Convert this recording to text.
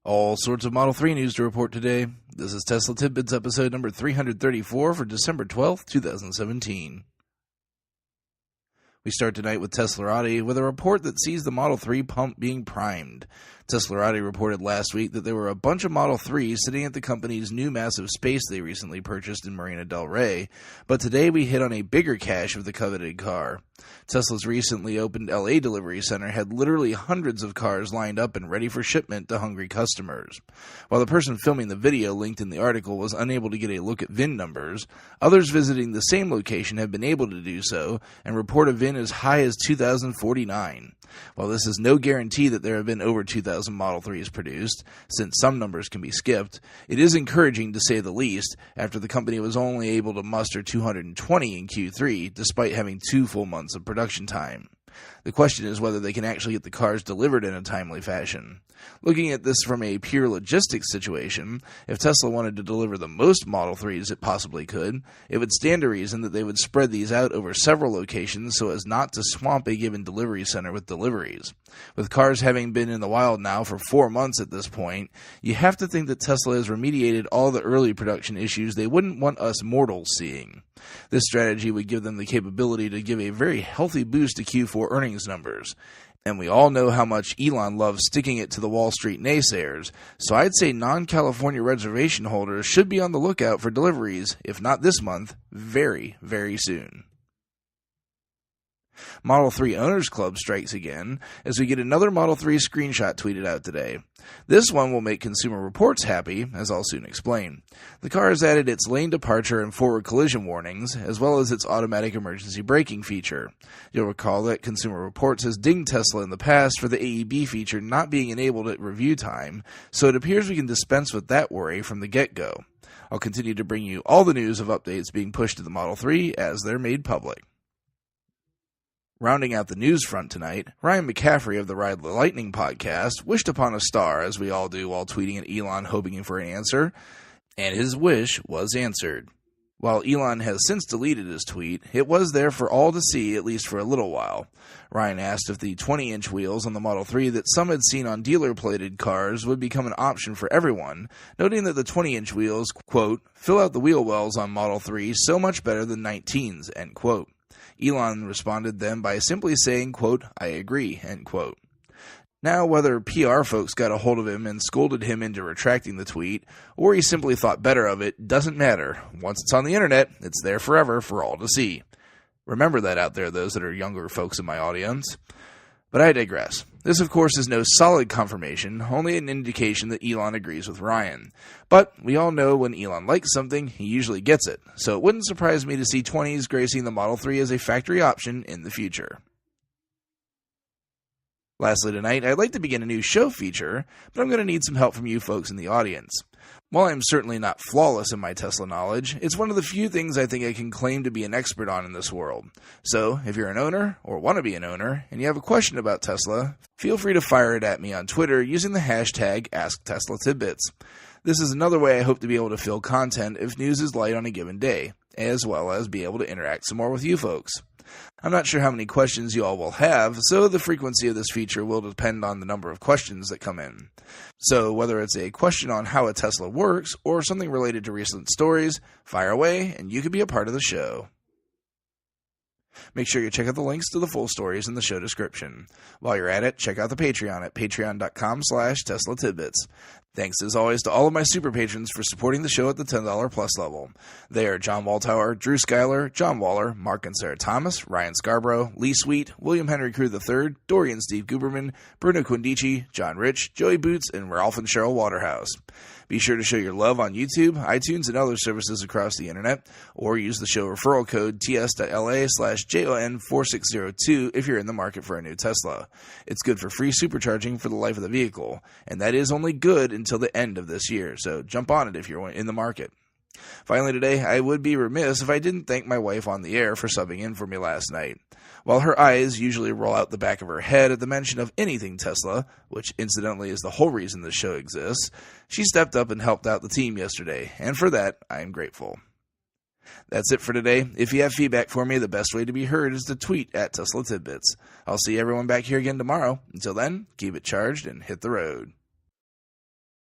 All sorts of Model 3 news to report today. This is Tesla Tidbits episode number 334 for December 12th, 2017. We start tonight with Teslarati with a report that sees the Model 3 pump being primed. Teslarati reported last week that there were a bunch of Model 3s sitting at the company's new massive space they recently purchased in Marina del Rey, but today we hit on a bigger cache of the coveted car. Tesla's recently opened LA delivery center had literally hundreds of cars lined up and ready for shipment to hungry customers. While the person filming the video linked in the article was unable to get a look at VIN numbers, others visiting the same location have been able to do so and report a VIN as high as 2049. While this is no guarantee that there have been over 2,000 Model 3s produced, since some numbers can be skipped, it is encouraging to say the least after the company was only able to muster 220 in Q3 despite having 2 full months of production time. The question is whether they can actually get the cars delivered in a timely fashion. Looking at this from a pure logistics situation, if Tesla wanted to deliver the most Model 3s it possibly could, it would stand to reason that they would spread these out over several locations so as not to swamp a given delivery center with deliveries. With cars having been in the wild now for 4 months at this point, you have to think that Tesla has remediated all the early production issues they wouldn't want us mortals seeing. This strategy would give them the capability to give a very healthy boost to Q4 earnings numbers. And we all know how much Elon loves sticking it to the Wall Street naysayers, so I'd say non-California reservation holders should be on the lookout for deliveries, if not this month, very, very soon. Model 3 Owners Club strikes again as we get another Model 3 screenshot tweeted out today. This one will make Consumer Reports happy, as I'll soon explain. The car has added its lane departure and forward collision warnings, as well as its automatic emergency braking feature. You'll recall that Consumer Reports has dinged Tesla in the past for the AEB feature not being enabled at review time, so it appears we can dispense with that worry from the get-go. I'll continue to bring you all the news of updates being pushed to the Model 3 as they're made public. Rounding out the news front tonight, Ryan McCaffrey of the Ride the Lightning podcast wished upon a star, as we all do while tweeting at Elon hoping for an answer, and his wish was answered. While Elon has since deleted his tweet, it was there for all to see, at least for a little while. Ryan asked if the 20-inch wheels on the Model 3 that some had seen on dealer-plated cars would become an option for everyone, noting that the 20-inch wheels, quote, fill out the wheel wells on Model 3 so much better than 19s, end quote. Elon responded then by simply saying, quote, I agree, end quote. Now, whether PR folks got a hold of him and scolded him into retracting the tweet, or he simply thought better of it, doesn't matter. Once it's on the internet, it's there forever for all to see. Remember that out there, those that are younger folks in my audience. But I digress. This, of course, is no solid confirmation, only an indication that Elon agrees with Ryan. But we all know when Elon likes something, he usually gets it, so it wouldn't surprise me to see 20s gracing the Model 3 as a factory option in the future. Lastly tonight, I'd like to begin a new show feature, but I'm going to need some help from you folks in the audience. While I'm certainly not flawless in my Tesla knowledge, it's one of the few things I think I can claim to be an expert on in this world. So, if you're an owner, or want to be an owner, and you have a question about Tesla, feel free to fire it at me on Twitter using the hashtag AskTeslaTidbits. This is another way I hope to be able to fill content if news is light on a given day, as well as be able to interact some more with you folks. I'm not sure how many questions you all will have, so the frequency of this feature will depend on the number of questions that come in. So whether it's a question on how a Tesla works or something related to recent stories, fire away and you could be a part of the show. Make sure you check out the links to the full stories in the show description. While you're at it, check out the Patreon at patreon.com/Tesla Tidbits. Thanks as always to all of my super patrons for supporting the show at the $10 plus level. They are John Waltower, Drew Schuyler, John Waller, Mark and Sarah Thomas, Ryan Scarborough, Lee Sweet, William Henry Crew III, Dorian Steve Guberman, Bruno Quindici, John Rich, Joey Boots, and Ralph and Cheryl Waterhouse. Be sure to show your love on YouTube, iTunes, and other services across the internet, or use the show referral code TS.LA/JON4602 if you're in the market for a new Tesla. It's good for free supercharging for the life of the vehicle, and that is only good until the end of this year, so jump on it if you're in the market. Finally today, I would be remiss if I didn't thank my wife on the air for subbing in for me last night. While her eyes usually roll out the back of her head at the mention of anything Tesla, which incidentally is the whole reason this show exists, she stepped up and helped out the team yesterday, and for that, I am grateful. That's it for today. If you have feedback for me, the best way to be heard is to tweet at Tesla Tidbits. I'll see everyone back here again tomorrow. Until then, keep it charged and hit the road.